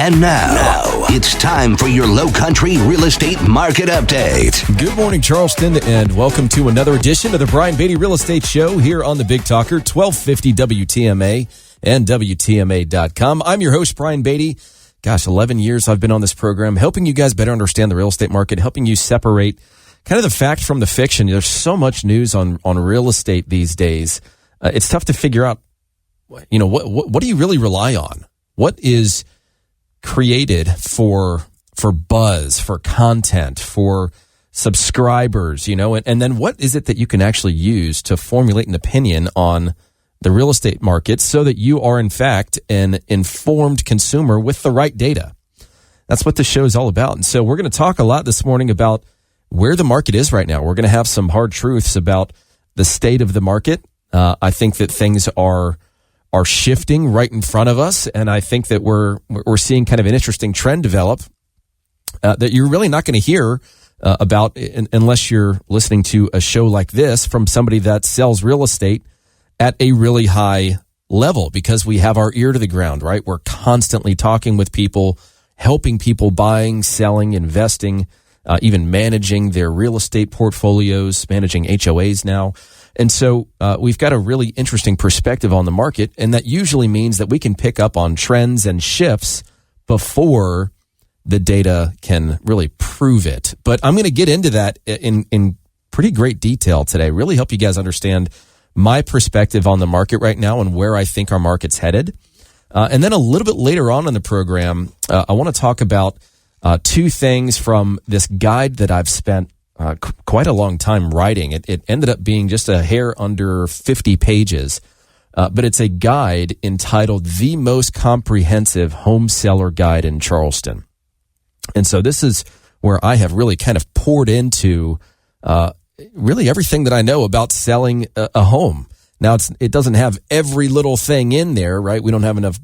And now, it's time for your Low Country Real Estate Market Update. Good morning, Charleston, and welcome to another edition of the Brian Beatty Real Estate Show here on the Big Talker, 1250 WTMA and WTMA.com. I'm your host, Brian Beatty. Gosh, 11 years I've been on this program, helping you guys better understand the real estate market, helping you separate kind of the fact from the fiction. There's so much news on real estate these days. It's tough to figure out, what do you really rely on? What is created for buzz, for content, for subscribers, and then what is it that you can actually use to formulate an opinion on the real estate market so that you are, in fact, an informed consumer with the right data? That's what the show is all about. And so we're going to talk a lot this morning about where the market is right now. We're going to have some hard truths about the state of the market. I think that things are shifting right in front of us, and I think that we're seeing kind of an interesting trend develop that you're really not going to hear about unless you're listening to a show like this from somebody that sells real estate at a really high level, because we have our ear to the ground, right? We're constantly talking with people, helping people buying, selling, investing, even managing their real estate portfolios, managing HOAs now. And so we've got a really interesting perspective on the market, and that usually means that we can pick up on trends and shifts before the data can really prove it. But I'm going to get into that in pretty great detail today, really help you guys understand my perspective on the market right now and where I think our market's headed. And then a little bit later on in the program, I want to talk about two things from this guide that I've spent quite a long time writing. It ended up being just a hair under 50 pages, but it's a guide entitled The Most Comprehensive Home Seller Guide in Charleston. And so this is where I have really kind of poured into really everything that I know about selling a home. Now, it doesn't have every little thing in there, right? We don't have enough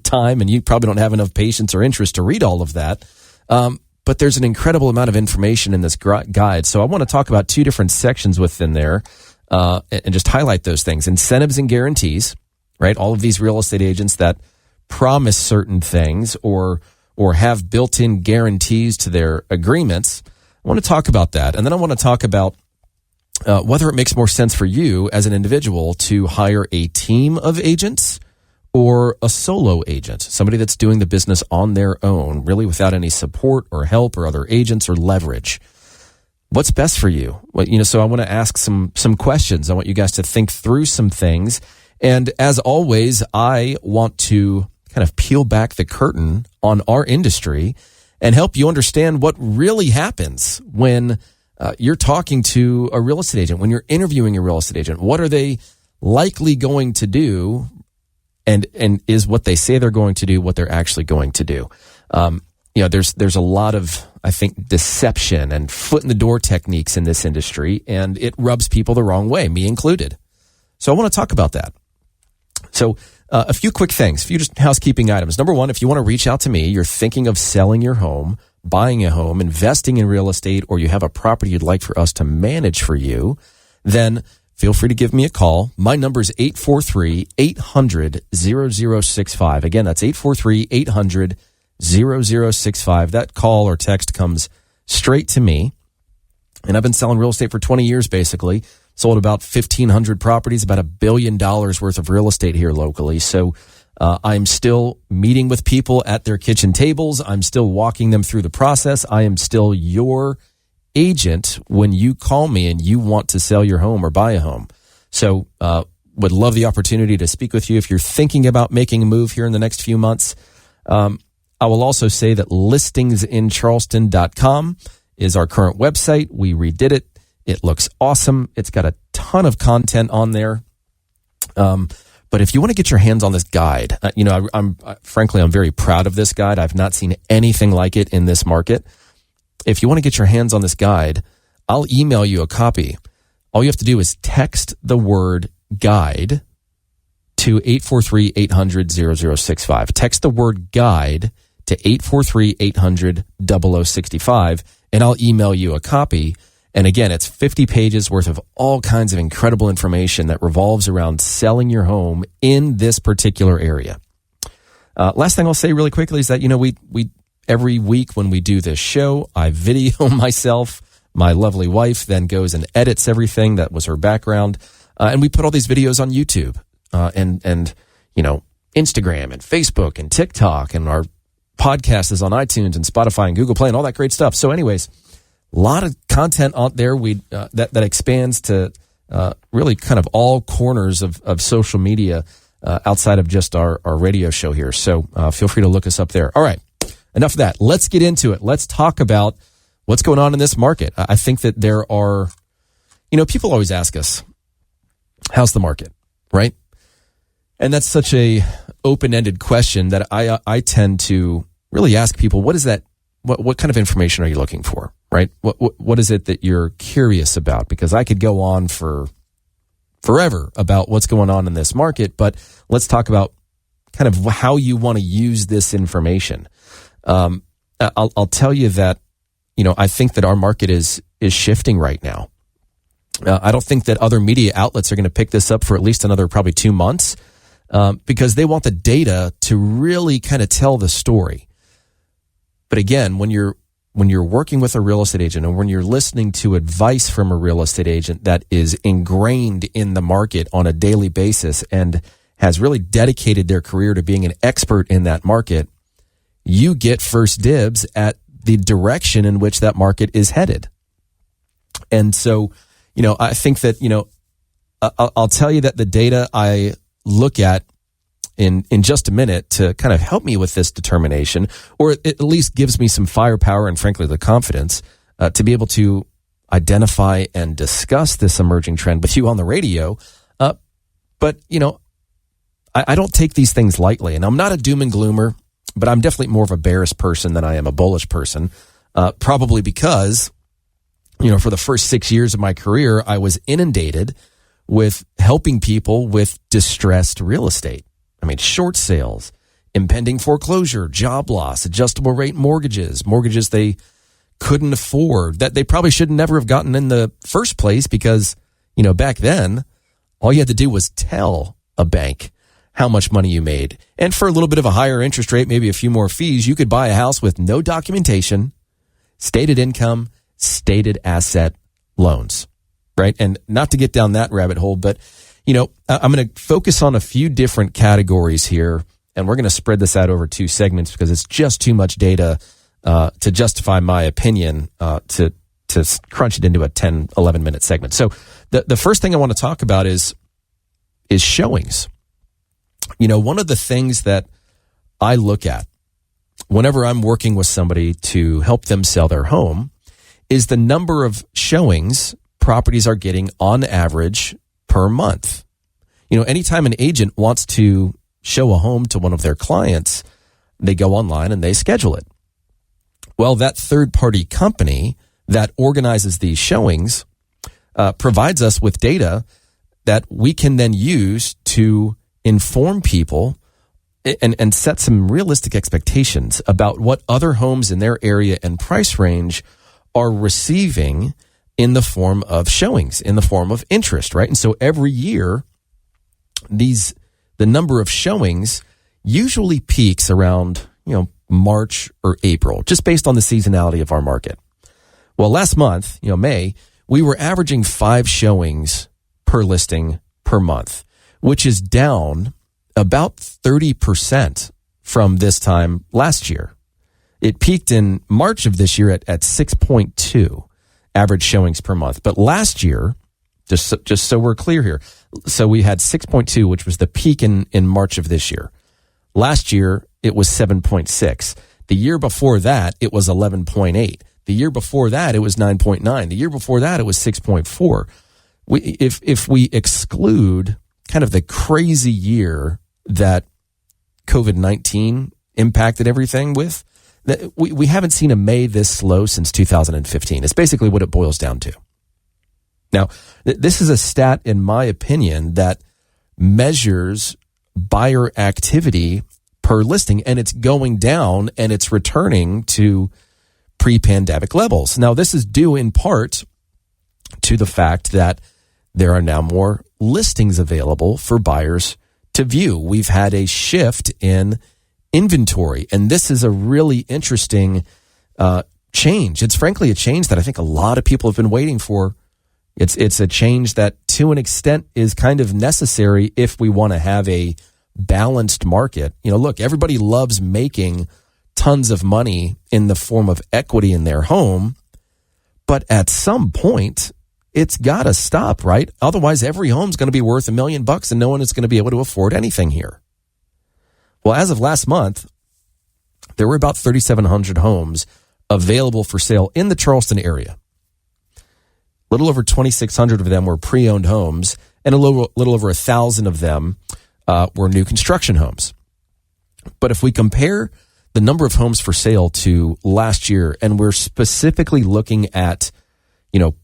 time, and you probably don't have enough patience or interest to read all of that. But there's an incredible amount of information in this guide. So I want to talk about two different sections within there and just highlight those things. Incentives and guarantees, right? All of these real estate agents that promise certain things or have built-in guarantees to their agreements. I want to talk about that. And then I want to talk about whether it makes more sense for you as an individual to hire a team of agents or a solo agent, somebody that's doing the business on their own, really without any support or help or other agents or leverage. What's best for you? Well, so I want to ask some questions. I want you guys to think through some things. And as always, I want to kind of peel back the curtain on our industry and help you understand what really happens when you're talking to a real estate agent, when you're interviewing a real estate agent. What are they likely going to do? And is what they say they're going to do what they're actually going to do? There's a lot of, I think, deception and foot in the door techniques in this industry, and it rubs people the wrong way, me included. So I want to talk about that. So a few quick things, a few just housekeeping items. Number one, if you want to reach out to me, you're thinking of selling your home, buying a home, investing in real estate, or you have a property you'd like for us to manage for you, then feel free to give me a call. My number is 843-800-0065. Again, that's 843-800-0065. That call or text comes straight to me. And I've been selling real estate for 20 years, basically. Sold about 1,500 properties, about $1 billion worth of real estate here locally. So I'm still meeting with people at their kitchen tables. I'm still walking them through the process. I am still your agent when you call me and you want to sell your home or buy a home. So would love the opportunity to speak with you if you're thinking about making a move here in the next few months. I will also say that listingsincharleston.com is our current website. We redid it. It looks awesome. It's got a ton of content on there. But if you want to get your hands on this guide, I'm very proud of this guide. I've not seen anything like it in this market. If you want to get your hands on this guide, I'll email you a copy. All you have to do is text the word guide to 843-800-0065. Text the word guide to 843-800-0065, and I'll email you a copy. And again, it's 50 pages worth of all kinds of incredible information that revolves around selling your home in this particular area. Last thing I'll say really quickly is that, we every week when we do this show, I video myself. My lovely wife then goes and edits everything. That was her background. And we put all these videos on YouTube, and Instagram and Facebook and TikTok, and our podcast is on iTunes and Spotify and Google Play and all that great stuff. So anyways, a lot of content out there that expands to really kind of all corners of social media outside of just our radio show here. So feel free to look us up there. All right, enough of that. Let's get into it. Let's talk about what's going on in this market. I think that there are, people always ask us, how's the market, right? And that's such a open-ended question that I tend to really ask people, what is that? What kind of information are you looking for, right? What is it that you're curious about? Because I could go on for forever about what's going on in this market, but let's talk about kind of how you want to use this information. I'll tell you that, I think that our market is shifting right now. I don't think that other media outlets are going to pick this up for at least another probably 2 months, because they want the data to really kind of tell the story. But again, when you're working with a real estate agent, and when you're listening to advice from a real estate agent that is ingrained in the market on a daily basis and has really dedicated their career to being an expert in that market, you get first dibs at the direction in which that market is headed. And so, I think that, I'll tell you that the data I look at in just a minute to kind of help me with this determination, or it at least gives me some firepower and frankly the confidence to be able to identify and discuss this emerging trend with you on the radio. But, I don't take these things lightly, and I'm not a doom and gloomer, but I'm definitely more of a bearish person than I am a bullish person, probably because, for the first 6 years of my career, I was inundated with helping people with distressed real estate. I mean, short sales, impending foreclosure, job loss, adjustable rate mortgages they couldn't afford, that they probably should never have gotten in the first place because, back then, all you had to do was tell a bank how much money you made. And for a little bit of a higher interest rate, maybe a few more fees, you could buy a house with no documentation, stated income, stated asset loans, right? And not to get down that rabbit hole, but, I'm going to focus on a few different categories here, and we're going to spread this out over 2 segments because it's just too much data to justify my opinion to crunch it into a 10, 11-minute segment. So the first thing I want to talk about is showings. One of the things that I look at whenever I'm working with somebody to help them sell their home is the number of showings properties are getting on average per month. Anytime an agent wants to show a home to one of their clients, they go online and they schedule it. Well, that third-party company that organizes these showings provides us with data that we can then use to inform people and set some realistic expectations about what other homes in their area and price range are receiving in the form of showings, in the form of interest, right? And so every year, the number of showings usually peaks around, March or April, just based on the seasonality of our market. Well, last month, May, we were averaging 5 showings per listing per month, which is down about 30% from this time last year. It peaked in March of this year at 6.2 average showings per month. But last year, just so we're clear here, so we had 6.2, which was the peak in March of this year. Last year, it was 7.6. The year before that, it was 11.8. The year before that, it was 9.9. The year before that, it was 6.4. If we exclude kind of the crazy year that COVID-19 impacted everything with, we haven't seen a May this slow since 2015. It's basically what it boils down to. Now, this is a stat, in my opinion, that measures buyer activity per listing, and it's going down and it's returning to pre-pandemic levels. Now, this is due in part to the fact that there are now more listings available for buyers to view. We've had a shift in inventory. And this is a really interesting change. It's frankly a change that I think a lot of people have been waiting for. It's a change that to an extent is kind of necessary if we want to have a balanced market. Look, everybody loves making tons of money in the form of equity in their home, but at some point it's got to stop, right? Otherwise every home's going to be worth $1 million and no one is going to be able to afford anything here. Well, as of last month, there were about 3,700 homes available for sale in the Charleston area. A little over 2,600 of them were pre-owned homes, and a little over 1,000 of them were new construction homes. But if we compare the number of homes for sale to last year, and we're specifically looking at,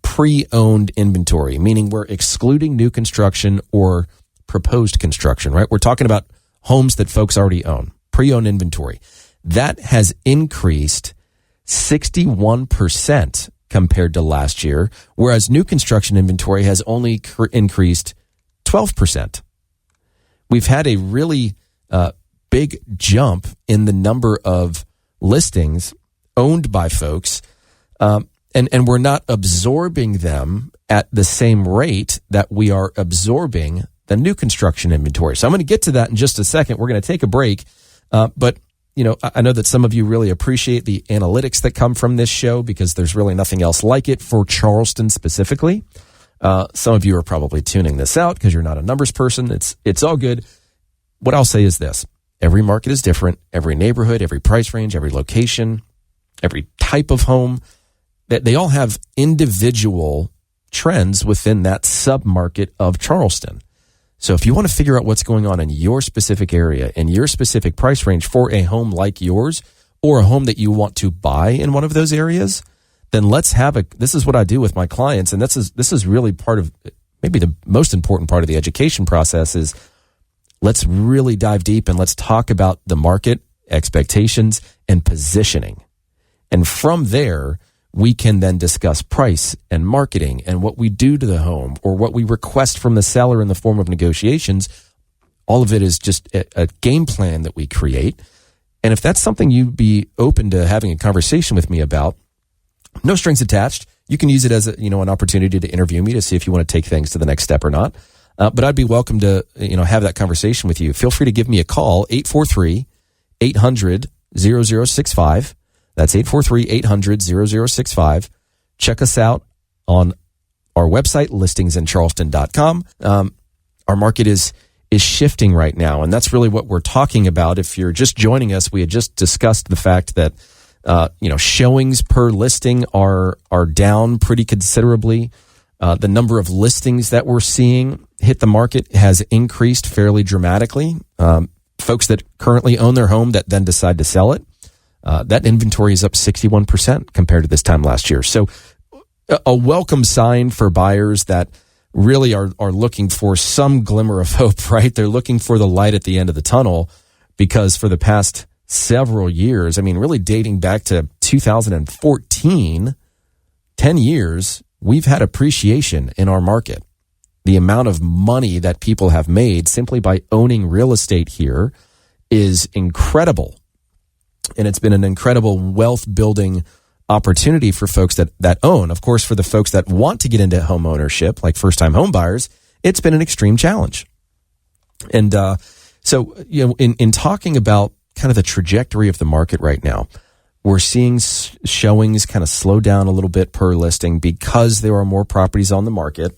pre-owned inventory, meaning we're excluding new construction or proposed construction, right? We're talking about homes that folks already own, pre-owned inventory. That has increased 61% compared to last year, whereas new construction inventory has only increased 12%. We've had a really big jump in the number of listings owned by folks, and we're not absorbing them at the same rate that we are absorbing the new construction inventory. So I'm going to get to that in just a second. We're going to take a break, but I know that some of you really appreciate the analytics that come from this show because there's really nothing else like it for Charleston specifically. Some of you are probably tuning this out because you're not a numbers person. It's all good. What I'll say is this. Every market is different. Every neighborhood, every price range, every location, every type of home, that they all have individual trends within that sub-market of Charleston. So if you want to figure out what's going on in your specific area, in your specific price range for a home like yours, or a home that you want to buy in one of those areas, then this is what I do with my clients. And this is really part of, maybe the most important part of the education process is let's really dive deep and let's talk about the market, expectations, and positioning. And from there, we can then discuss price and marketing and what we do to the home or what we request from the seller in the form of negotiations. All of it is just a game plan that we create. And if that's something you'd be open to having a conversation with me about, no strings attached. You can use it as an opportunity to interview me to see if you want to take things to the next step or not. But I'd be welcome to have that conversation with you. Feel free to give me a call, 843-800-0065. That's 843-800-0065. Check us out on our website, listingsincharleston.com. Our market is shifting right now, and that's really what we're talking about. If you're just joining us, we had just discussed the fact that showings per listing are down pretty considerably. The number of listings that we're seeing hit the market has increased fairly dramatically. Folks that currently own their home that then decide to sell it, that inventory is up 61% compared to this time last year. So a welcome sign for buyers that really are looking for some glimmer of hope, right? They're looking for the light at the end of the tunnel because for the past several years, really dating back to 2014, 10 years, we've had appreciation in our market. The amount of money that people have made simply by owning real estate here is incredible. And it's been an incredible wealth building opportunity for folks that own. Of course, for the folks that want to get into home ownership, like first time home buyers, it's been an extreme challenge. And so, in talking about kind of the trajectory of the market right now, we're seeing showings kind of slow down a little bit per listing because there are more properties on the market.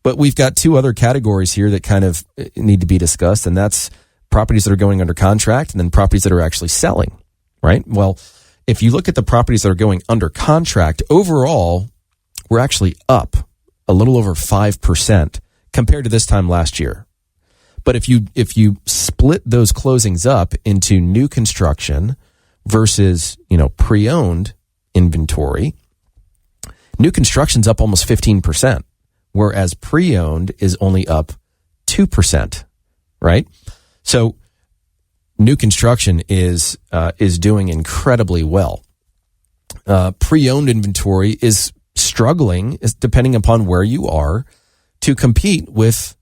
But we've got two other categories here that kind of need to be discussed, and that's properties that are going under contract and then properties that are actually selling, right? Well, if you look at the properties that are going under contract, overall, we're actually up a little over 5% compared to this time last year. But if you split those closings up into new construction versus, pre-owned inventory, new construction's up almost 15%, whereas pre-owned is only up 2%, right? So new construction is doing incredibly well. Pre-owned inventory is struggling, depending upon where you are, to compete with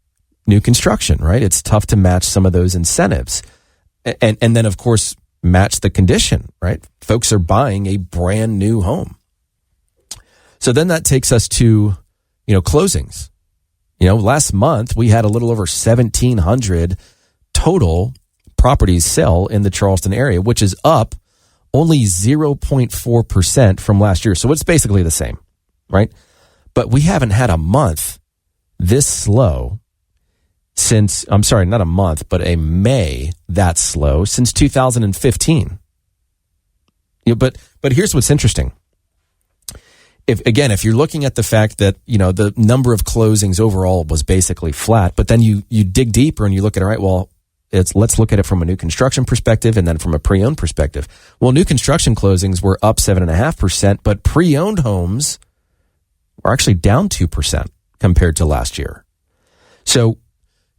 new construction, right? It's tough to match some of those incentives. and then of course match the condition, right? Folks are buying a brand new home. So then that takes us to, closings. Last month we had a little over 1,700 total properties sell in the Charleston area, which is up only 0.4% from last year. So it's basically the same, right? But we haven't had a month this slow since, I'm sorry, not a month, but a May that slow since 2015. But here's what's interesting. If you're looking at the fact that, the number of closings overall was basically flat, but then you dig deeper and you look at, all right, well, let's look at it from a new construction perspective and then from a pre-owned perspective. Well, new construction closings were up 7.5%, but pre-owned homes are actually down 2% compared to last year. So,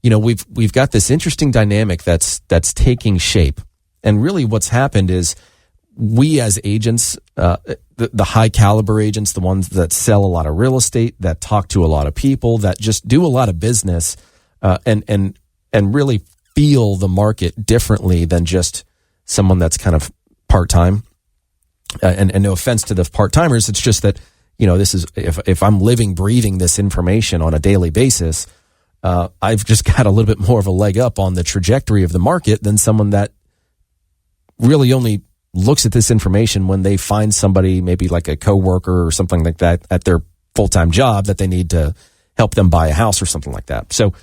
we've got this interesting dynamic that's taking shape. And really what's happened is we as agents, the high caliber agents, the ones that sell a lot of real estate, that talk to a lot of people, that just do a lot of business, and really feel the market differently than just someone that's kind of part-time. And no offense to the part-timers, it's just that, this is, if I'm living, breathing this information on a daily basis, I've just got a little bit more of a leg up on the trajectory of the market than someone that really only looks at this information when they find somebody, maybe like a coworker or something like that at their full-time job that they need to help them buy a house or something like that. So,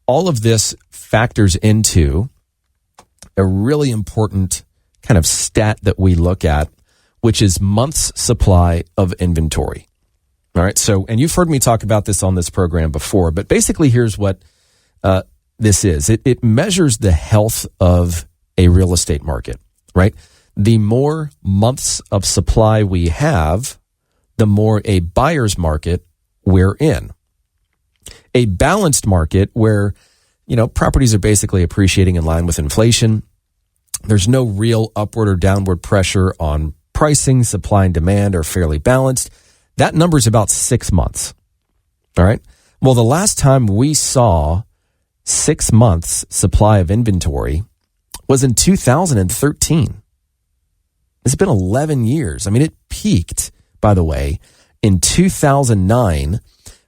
all of this factors into a really important kind of stat that we look at, which is months supply of inventory. All right. So, and you've heard me talk about this on this program before, but basically here's what this is. It measures the health of a real estate market, right? The more months of supply we have, the more a buyer's market we're in. A balanced market where, properties are basically appreciating in line with inflation. There's no real upward or downward pressure on pricing, supply and demand are fairly balanced. That number is about 6 months. All right. Well, the last time we saw 6 months supply of inventory was in 2013. It's been 11 years. I mean, it peaked, by the way, in 2009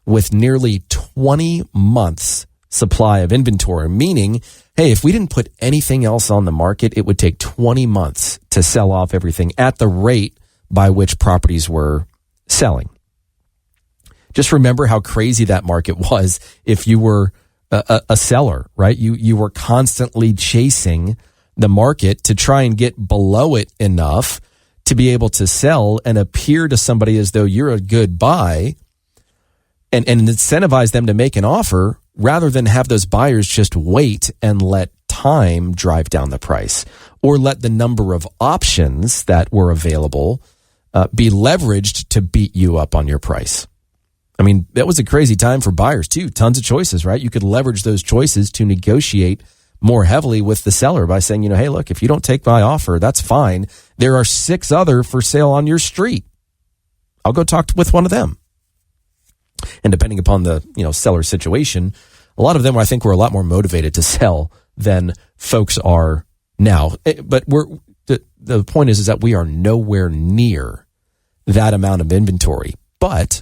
with nearly 20 months supply of inventory, meaning, hey, if we didn't put anything else on the market, it would take 20 months to sell off everything at the rate by which properties were selling. Just remember how crazy that market was if you were a seller, right? You were constantly chasing the market to try and get below it enough to be able to sell and appear to somebody as though you're a good buy and incentivize them to make an offer rather than have those buyers just wait and let time drive down the price or let the number of options that were available be leveraged to beat you up on your price. I mean, that was a crazy time for buyers too. Tons of choices, right? You could leverage those choices to negotiate more heavily with the seller by saying, hey, look, if you don't take my offer, that's fine. There are 6 other for sale on your street. I'll go talk with one of them. And depending upon the, seller situation, a lot of them, I think, were a lot more motivated to sell than folks are now. But the point is that we are nowhere near that amount of inventory. But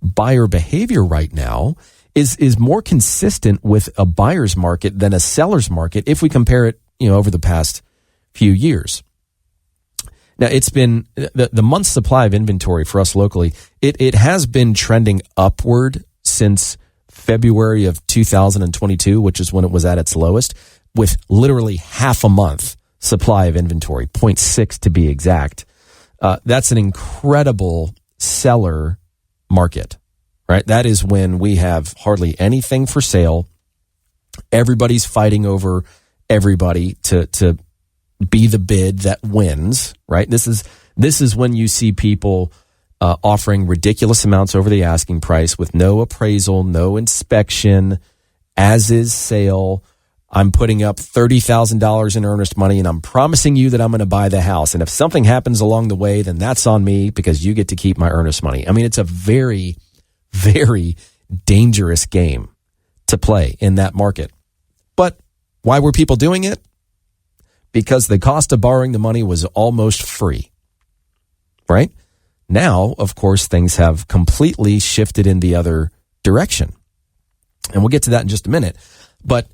buyer behavior right now is more consistent with a buyer's market than a seller's market if we compare it, over the past few years. Now, it's been the month's supply of inventory for us locally. It has been trending upward since February of 2022, which is when it was at its lowest, with literally half a month supply of inventory, 0.6 to be exact. That's an incredible seller market, right? That is when we have hardly anything for sale. Everybody's fighting over everybody to be the bid that wins, right? This is when you see people offering ridiculous amounts over the asking price with no appraisal, no inspection, as is sale. I'm putting up $30,000 in earnest money and I'm promising you that I'm going to buy the house. And if something happens along the way, then that's on me because you get to keep my earnest money. I mean, it's a very, very dangerous game to play in that market. But Why were people doing it? Because the cost of borrowing the money was almost free, right? Now, of course, things have completely shifted in the other direction. And we'll get to that in just a minute. But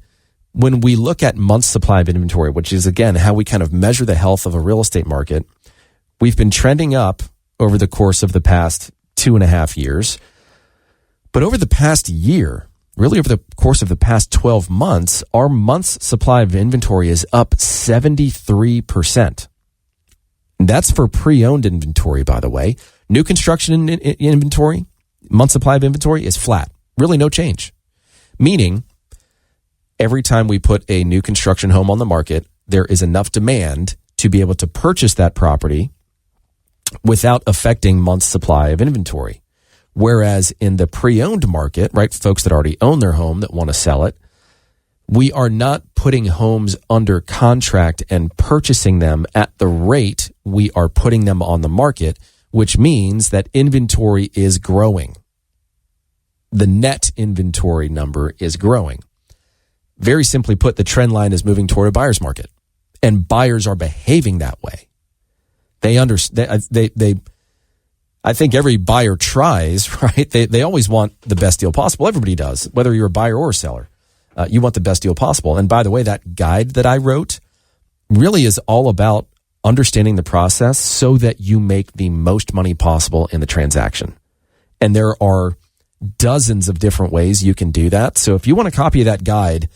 when we look at months supply of inventory, which is, again, how we kind of measure the health of a real estate market, we've been trending up over the course of the past 2.5 years. But over the past year, really over the course of the past 12 months, our month's supply of inventory is up 73%. And that's for pre-owned inventory, by the way. New construction inventory, month supply of inventory is flat. Really no change. Meaning, every time we put a new construction home on the market, there is enough demand to be able to purchase that property without affecting month's supply of inventory. Whereas in the pre-owned market, right, folks that already own their home that want to sell it, we are not putting homes under contract and purchasing them at the rate we are putting them on the market, which means that inventory is growing. The net inventory number is growing. Very simply put, the trend line is moving toward a buyer's market, and buyers are behaving that way. They understand. I think every buyer tries, right? They always want the best deal possible. Everybody does, whether you're a buyer or a seller. You want the best deal possible. And by the way, that guide that I wrote really is all about understanding the process so that you make the most money possible in the transaction. And there are dozens of different ways you can do that. So if you want a copy of that guide,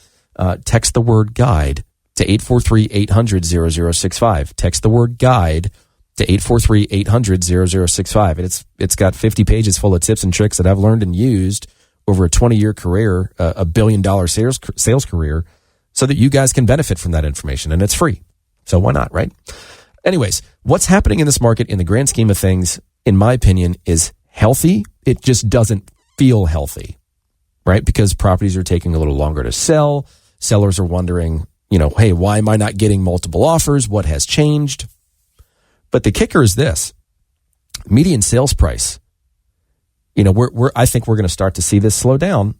text the word guide to 843-800-0065. Text the word guide to 843-800-0065. And it's got 50 pages full of tips and tricks that I've learned and used over a 20-year career, a $1 billion sales career, so that you guys can benefit from that information. And it's free. So why not, right? Anyways, what's happening in this market in the grand scheme of things, in my opinion, is healthy. It just doesn't feel healthy, right? Because properties are taking a little longer to sell. Sellers are wondering, hey, why am I not getting multiple offers? What has changed? But the kicker is this: median sales price. I think we're going to start to see this slow down,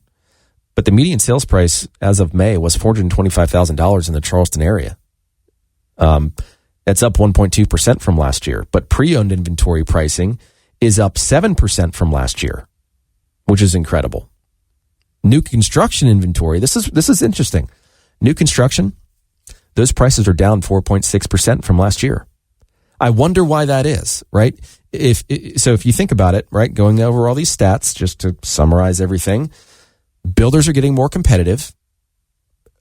but the median sales price as of May was $425,000 in the Charleston area. That's up 1.2% from last year, but pre-owned inventory pricing is up 7% from last year, which is incredible. New construction inventory, this is interesting. New construction, those prices are down 4.6% from last year. I wonder why that is, right? If you think about it, right, going over all these stats, just to summarize everything, builders are getting more competitive.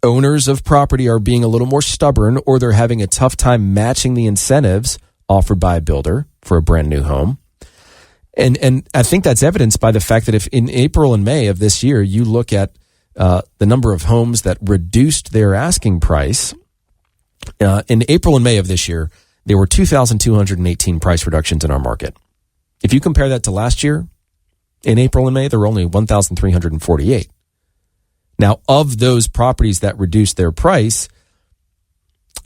Owners of property are being a little more stubborn, or they're having a tough time matching the incentives offered by a builder for a brand new home. And I think that's evidenced by the fact that if in April and May of this year, you look at the number of homes that reduced their asking price, in April and May of this year, there were 2,218 price reductions in our market. If you compare that to last year, in April and May, there were only 1,348. Now, of those properties that reduced their price,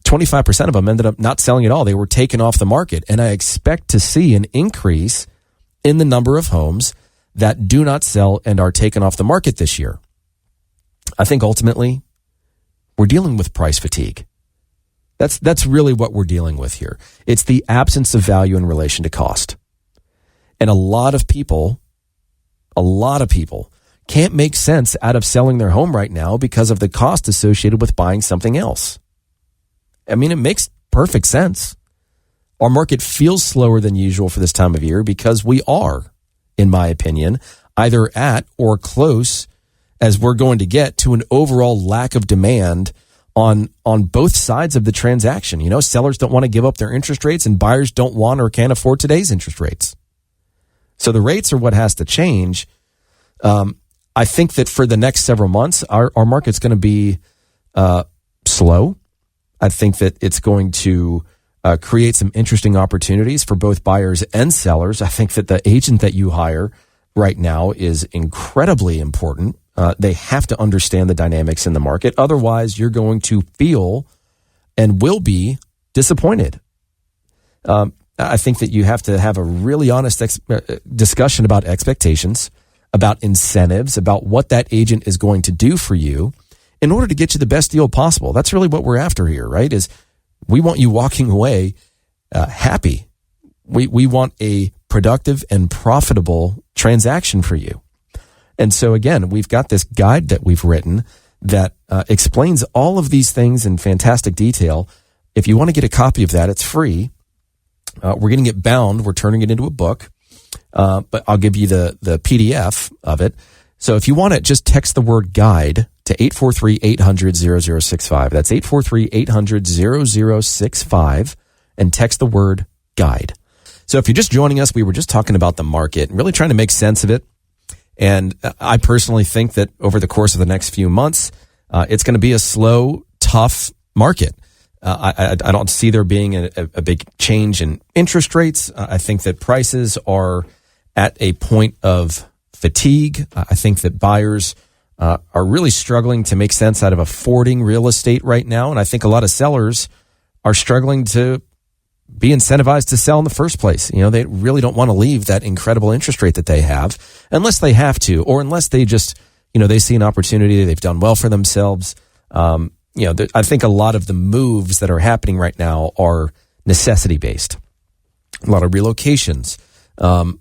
25% of them ended up not selling at all. They were taken off the market. And I expect to see an increase in the number of homes that do not sell and are taken off the market this year. I think ultimately, we're dealing with price fatigue. That's really what we're dealing with here. It's the absence of value in relation to cost. And a lot of people can't make sense out of selling their home right now because of the cost associated with buying something else. I mean, it makes perfect sense. Our market feels slower than usual for this time of year because we are, in my opinion, either at or close as we're going to get to an overall lack of demand on both sides of the transaction. Sellers don't want to give up their interest rates, and buyers don't want or can't afford today's interest rates. So the rates are what has to change. I think that for the next several months, our market's going to be slow. I think that it's going to create some interesting opportunities for both buyers and sellers. I think that the agent that you hire right now is incredibly important. They have to understand the dynamics in the market. Otherwise, you're going to feel and will be disappointed. I think that you have to have a really honest discussion about expectations, about incentives, about what that agent is going to do for you in order to get you the best deal possible. That's really what we're after here, right? Is we want you walking away happy. We want a productive and profitable transaction for you. And so again, we've got this guide that we've written that explains all of these things in fantastic detail. If you want to get a copy of that, it's free. We're getting it bound. We're turning it into a book. But I'll give you the PDF of it. So if you want it, just text the word guide to 843-800-0065. That's 843-800-0065 and text the word guide. So if you're just joining us, we were just talking about the market and really trying to make sense of it. And I personally think that over the course of the next few months, it's going to be a slow, tough market. I don't see there being a big change in interest rates. I think that prices are at a point of fatigue. I think that buyers are really struggling to make sense out of affording real estate right now. And I think a lot of sellers are struggling to be incentivized to sell in the first place. You know, they really don't want to leave that incredible interest rate that they have unless they have to, or unless they just, you know, they see an opportunity, they've done well for themselves. I think a lot of the moves that are happening right now are necessity based. A lot of relocations.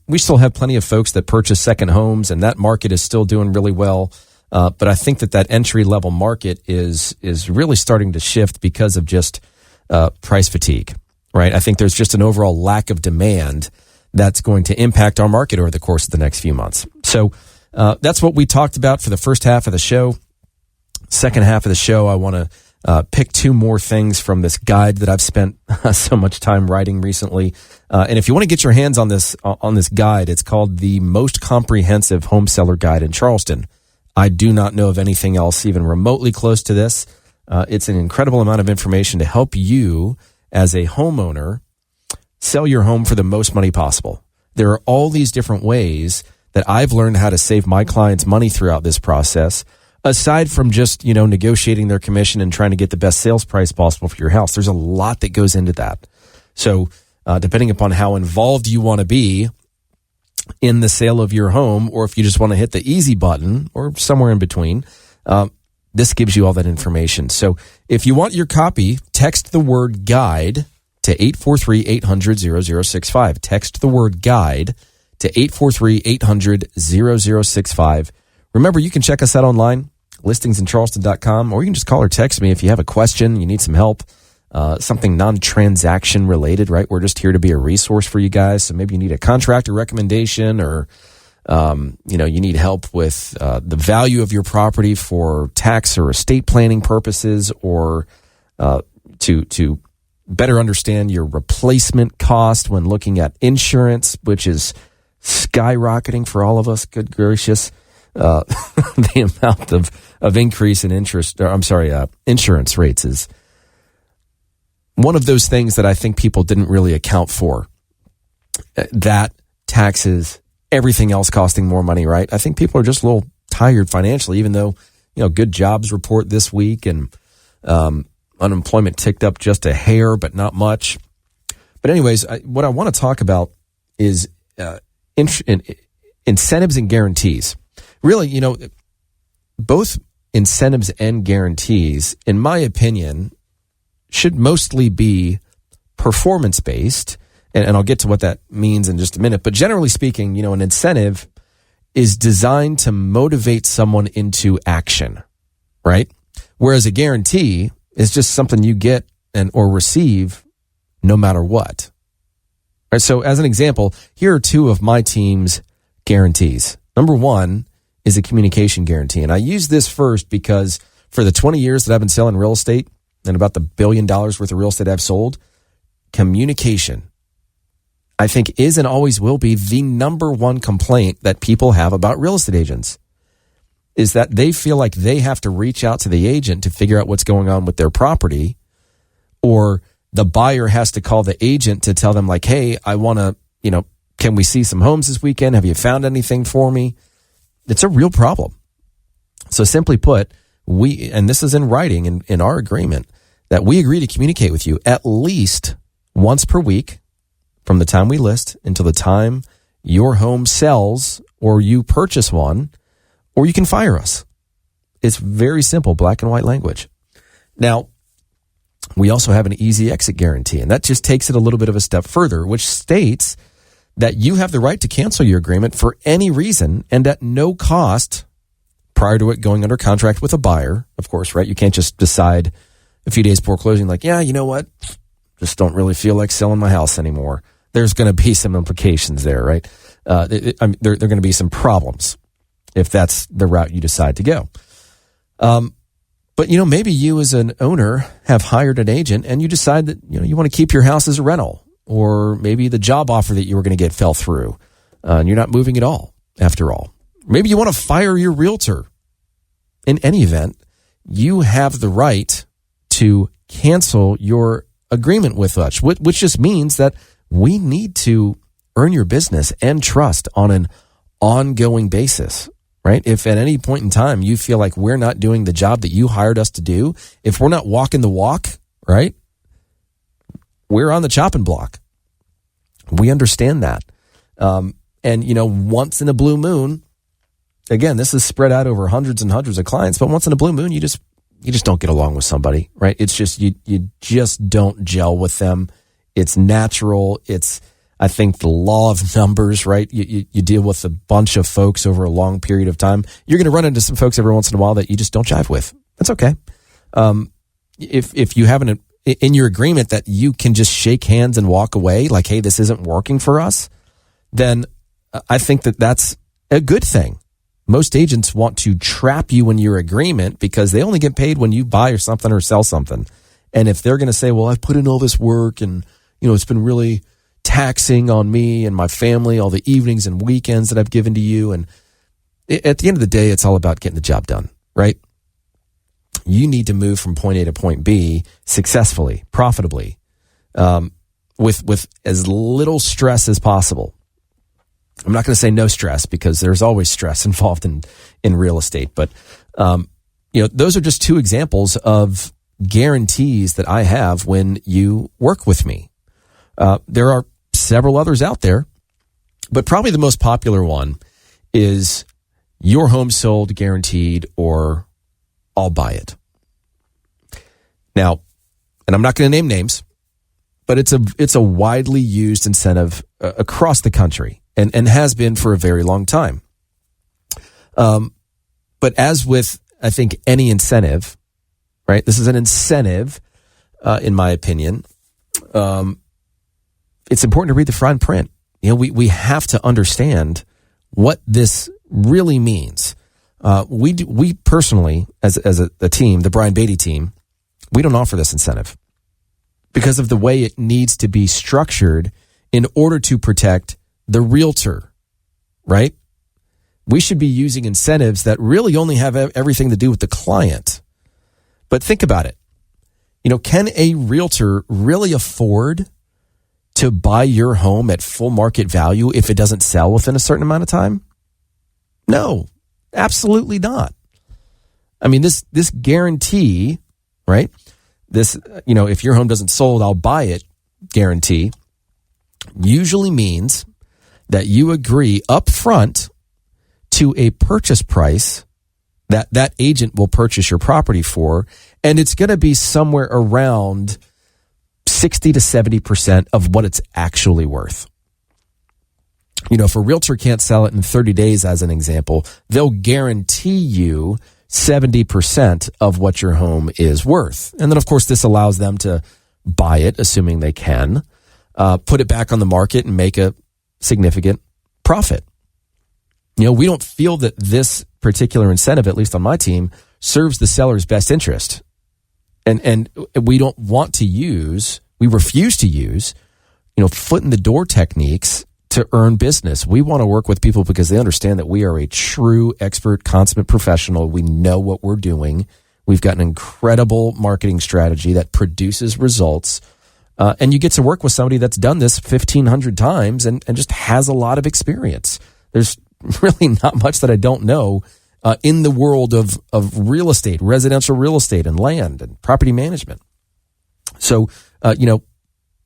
We still have plenty of folks that purchase second homes, and that market is still doing really well. But I think that entry level market is really starting to shift because of just price fatigue, right? I think there's just an overall lack of demand that's going to impact our market over the course of the next few months. So that's what we talked about for the first half of the show. Second half of the show, I want to pick two more things from this guide that I've spent so much time writing recently. And if you want to get your hands on this guide, it's called the Most Comprehensive Home Seller Guide in Charleston. I do not know of anything else even remotely close to this. It's an incredible amount of information to help you as a homeowner sell your home for the most money possible. There are all these different ways that I've learned how to save my clients money throughout this process. Aside from just, negotiating their commission and trying to get the best sales price possible for your house, there's a lot that goes into that. So depending upon how involved you want to be in the sale of your home, or if you just want to hit the easy button or somewhere in between, this gives you all that information. So if you want your copy, text the word guide to 843-800-0065. Text the word guide to 843-800-0065. Remember, you can check us out online, listingsincharleston.com, or you can just call or text me if you have a question, you need some help, something non-transaction related, right? We're just here to be a resource for you guys. So maybe you need a contractor recommendation, or, you need help with the value of your property for tax or estate planning purposes, or to better understand your replacement cost when looking at insurance, which is skyrocketing for all of us. Good gracious. The amount of increase in insurance rates is one of those things that I think people didn't really account for. That, taxes, everything else costing more money, right? I think people are just a little tired financially, even though, good jobs report this week and unemployment ticked up just a hair, but not much. But anyways, what I want to talk about is incentives and guarantees. Really, both incentives and guarantees, in my opinion, should mostly be performance-based. And I'll get to what that means in just a minute. But generally speaking, an incentive is designed to motivate someone into action, right? Whereas a guarantee is just something you get or receive no matter what. Right, so as an example, here are two of my team's guarantees. Number one is a communication guarantee. And I use this first because for the 20 years that I've been selling real estate and about the $1 billion worth of real estate I've sold, communication, I think, is and always will be the number one complaint that people have about real estate agents, is that they feel like they have to reach out to the agent to figure out what's going on with their property, or the buyer has to call the agent to tell them like, hey, I want to, can we see some homes this weekend? Have you found anything for me? It's a real problem. So simply put, and this is in writing in our agreement, that we agree to communicate with you at least once per week from the time we list until the time your home sells or you purchase one, or you can fire us. It's very simple, black and white language. Now, we also have an easy exit guarantee, and that just takes it a little bit of a step further, which states that you have the right to cancel your agreement for any reason and at no cost prior to it going under contract with a buyer, of course, right? You can't just decide a few days before closing, like, yeah, you know what? Just don't really feel like selling my house anymore. There's going to be some implications there, right? There are going to be some problems if that's the route you decide to go. But, maybe you as an owner have hired an agent and you decide that, you want to keep your house as a rental, or maybe the job offer that you were going to get fell through and you're not moving at all after all. Maybe you want to fire your realtor. In any event, you have the right to cancel your agreement with us, which just means that we need to earn your business and trust on an ongoing basis, right? If at any point in time you feel like we're not doing the job that you hired us to do, if we're not walking the walk, right, we're on the chopping block. We understand that. And, once in a blue moon, again, this is spread out over hundreds and hundreds of clients, but once in a blue moon, you just don't get along with somebody, right? It's just, you just don't gel with them. It's natural. It's, I think, the law of numbers, right? You deal with a bunch of folks over a long period of time. You're going to run into some folks every once in a while that you just don't jive with. That's okay. If you haven't in your agreement that you can just shake hands and walk away, like, hey, this isn't working for us, then I think that that's a good thing. Most agents want to trap you in your agreement because they only get paid when you buy or something or sell something. And if they're going to say, well, I've put in all this work and, it's been really taxing on me and my family, all the evenings and weekends that I've given to you. And at the end of the day, it's all about getting the job done, right? You need to move from point A to point B successfully, profitably, with as little stress as possible. I'm not going to say no stress because there's always stress involved in real estate. But, those are just two examples of guarantees that I have when you work with me. There are several others out there, but probably the most popular one is your home sold guaranteed or I'll buy it. Now, and I'm not going to name names, but it's a widely used incentive across the country and has been for a very long time. But as with, I think, any incentive, right? This is an incentive, in my opinion. It's important to read the fine print. We have to understand what this really means. We personally, as a team, the Brian Beatty team, we don't offer this incentive because of the way it needs to be structured in order to protect the realtor, right? We should be using incentives that really only have everything to do with the client. But think about it. Can a realtor really afford to buy your home at full market value if it doesn't sell within a certain amount of time? No, absolutely not. I mean, this guarantee, right? This, if your home doesn't sold, I'll buy it guarantee usually means that you agree up front to a purchase price that agent will purchase your property for, and it's going to be somewhere around 60 to 70% of what it's actually worth. If a realtor can't sell it in 30 days, as an example, they'll guarantee you 70% of what your home is worth. And then, of course, this allows them to buy it, assuming they can, put it back on the market and make a significant profit. We don't feel that this particular incentive, at least on my team, serves the seller's best interest. And we don't want to use, we refuse to use, foot in the door techniques to earn business. We want to work with people because they understand that we are a true expert, consummate professional. We know what we're doing. We've got an incredible marketing strategy that produces results. And you get to work with somebody that's done this 1,500 times and just has a lot of experience. There's really not much that I don't know in the world of real estate, residential real estate and land and property management. So,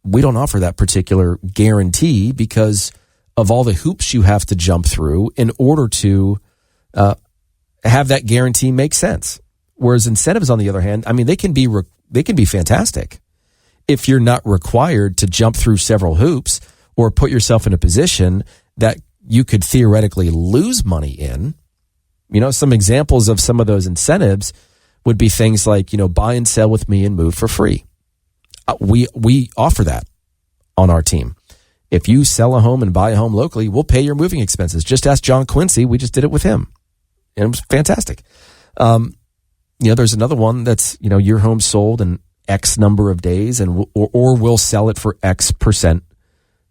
we don't offer that particular guarantee because of all the hoops you have to jump through in order to have that guarantee make sense. Whereas incentives, on the other hand, I mean, they can be fantastic if you're not required to jump through several hoops or put yourself in a position that you could theoretically lose money in. Some examples of some of those incentives would be things like, buy and sell with me and move for free. We offer that on our team. If you sell a home and buy a home locally, we'll pay your moving expenses. Just ask John Quincy. We just did it with him. And it was fantastic. There's another one that's, your home sold in X number of days or we'll sell it for X percent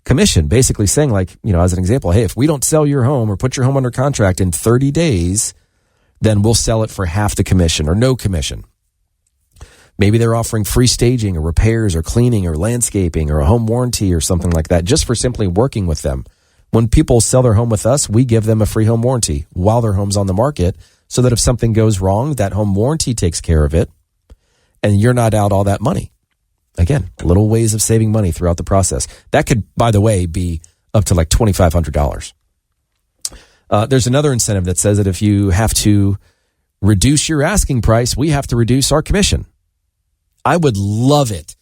commission. Basically saying as an example, hey, if we don't sell your home or put your home under contract in 30 days, then we'll sell it for half the commission or no commission. Maybe they're offering free staging or repairs or cleaning or landscaping or a home warranty or something like that just for simply working with them. When people sell their home with us, we give them a free home warranty while their home's on the market so that if something goes wrong, that home warranty takes care of it and you're not out all that money. Again, little ways of saving money throughout the process. That could, by the way, be up to like $2,500. There's another incentive that says that if you have to reduce your asking price, we have to reduce our commission. I would love it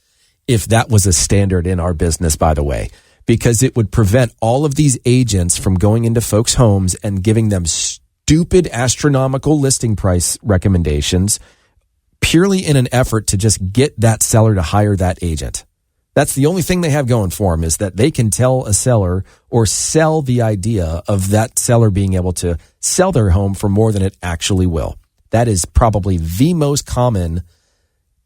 if that was a standard in our business, by the way, because it would prevent all of these agents from going into folks' homes and giving them stupid astronomical listing price recommendations purely in an effort to just get that seller to hire that agent. That's the only thing they have going for them, is that they can tell a seller or sell the idea of that seller being able to sell their home for more than it actually will. That is probably the most common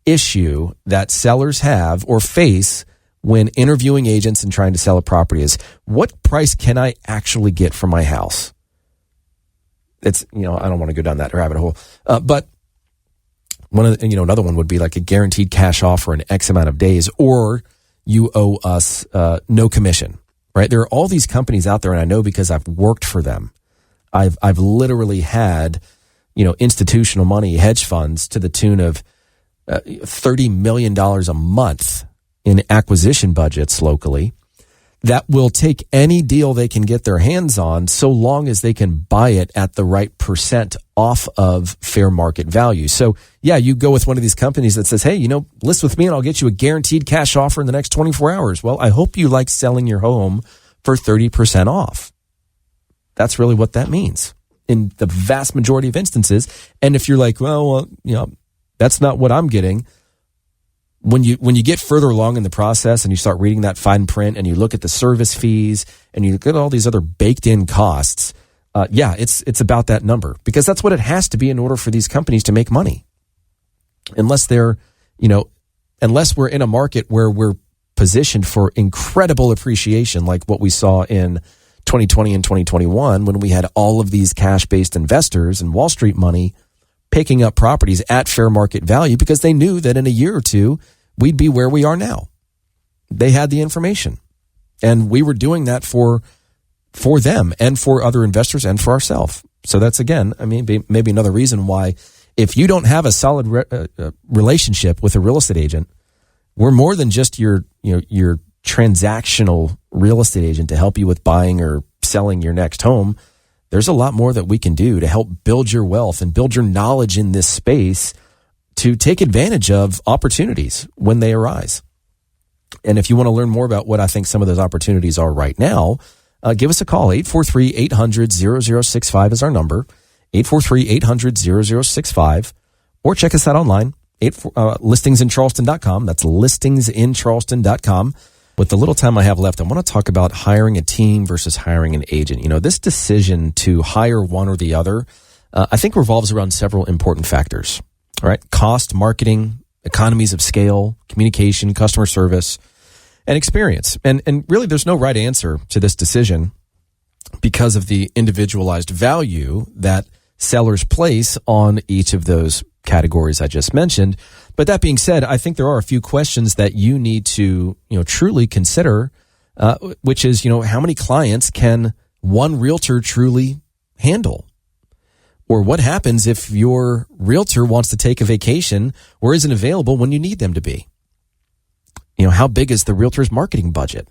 issue that sellers have or face when interviewing agents and trying to sell a property is, what price can I actually get for my house? It's, I don't want to go down that rabbit hole. But another one would be like a guaranteed cash offer in X amount of days, or you owe us no commission, right? There are all these companies out there, and I know because I've worked for them. I've literally had, institutional money, hedge funds to the tune of $30 million a month in acquisition budgets locally that will take any deal they can get their hands on so long as they can buy it at the right percent off of fair market value. So yeah, you go with one of these companies that says, hey, list with me and I'll get you a guaranteed cash offer in the next 24 hours. Well, I hope you like selling your home for 30% off. That's really what that means in the vast majority of instances. And if you're like, well, that's not what I'm getting. When you get further along in the process and you start reading that fine print and you look at the service fees and you look at all these other baked in costs, it's about that number, because that's what it has to be in order for these companies to make money. Unless we're in a market where we're positioned for incredible appreciation, like what we saw in 2020 and 2021, when we had all of these cash-based investors and Wall Street money picking up properties at fair market value because they knew that in a year or two, we'd be where we are now. They had the information. And we were doing that for them and for other investors and for ourselves. So that's, again, maybe another reason why, if you don't have a solid relationship with a real estate agent, we're more than just your transactional real estate agent to help you with buying or selling your next home. There's a lot more that we can do to help build your wealth and build your knowledge in this space to take advantage of opportunities when they arise. And if you want to learn more about what I think some of those opportunities are right now, give us a call. 843-800-0065 is our number. 843-800-0065. Or check us out online. Listingsincharleston.com. That's listingsincharleston.com. With the little time I have left, I want to talk about hiring a team versus hiring an agent. This decision to hire one or the other, I think revolves around several important factors. All right. Cost, marketing, economies of scale, communication, customer service, and experience. And really, there's no right answer to this decision because of the individualized value that sellers place on each of those categories I just mentioned. But that being said, I think there are a few questions that you need to, truly consider, which is, how many clients can one realtor truly handle? Or what happens if your realtor wants to take a vacation or isn't available when you need them to be? How big is the realtor's marketing budget?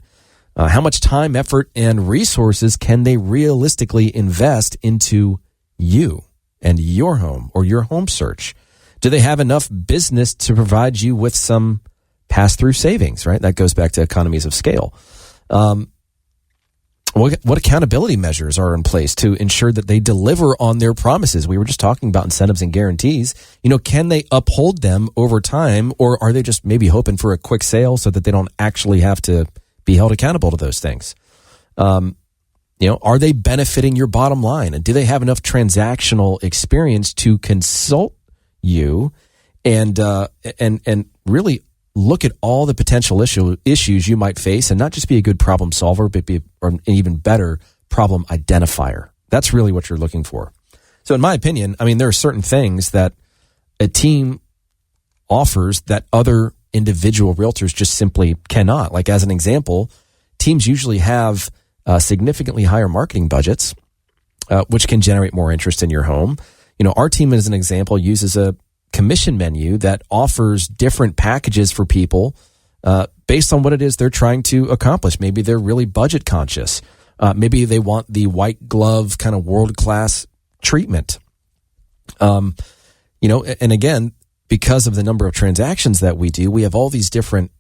How much time, effort, and resources can they realistically invest into you and your home or your home search? Do they have enough business to provide you with some pass-through savings, right? That goes back to economies of scale. What accountability measures are in place to ensure that they deliver on their promises? We were just talking about incentives and guarantees. Can they uphold them over time, or are they just maybe hoping for a quick sale so that they don't actually have to be held accountable to those things? Are they benefiting your bottom line? And do they have enough transactional experience to consult you and really look at all the potential issues you might face and not just be a good problem solver, but be an even better problem identifier? That's really what you're looking for. So in my opinion, there are certain things that a team offers that other individual realtors just simply cannot. Like, as an example, teams usually have significantly higher marketing budgets, which can generate more interest in your home. Our team, as an example, uses a commission menu that offers different packages for people based on what it is they're trying to accomplish. Maybe they're really budget conscious. Maybe they want the white glove kind of world-class treatment. And again, because of the number of transactions that we do, we have all these different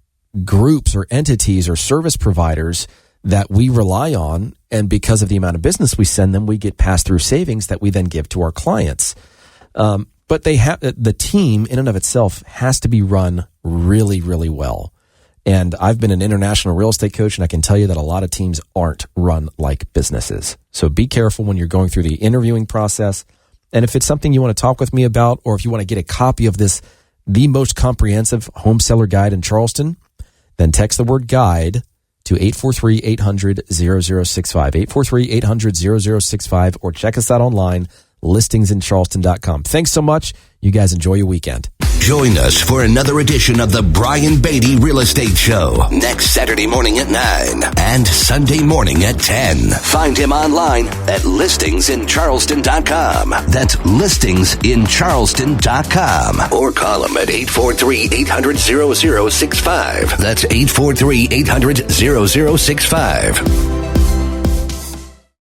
groups or entities or service providers that we rely on. And because of the amount of business we send them, we get pass-through savings that we then give to our clients. But the team in and of itself has to be run really, really well. And I've been an international real estate coach, and I can tell you that a lot of teams aren't run like businesses. So be careful when you're going through the interviewing process. And if it's something you want to talk with me about, or if you want to get a copy of this, the most comprehensive home seller guide in Charleston, then text the word guide to 843-800-0065, 843-800-0065, or check us out online, listingsincharleston.com. Thanks so much. You guys enjoy your weekend. Join us for another edition of the Brian Beatty Real Estate Show next Saturday morning at 9 and Sunday morning at 10. Find him online at listingsincharleston.com. That's listingsincharleston.com. Or call him at 843-800-0065. That's 843-800-0065.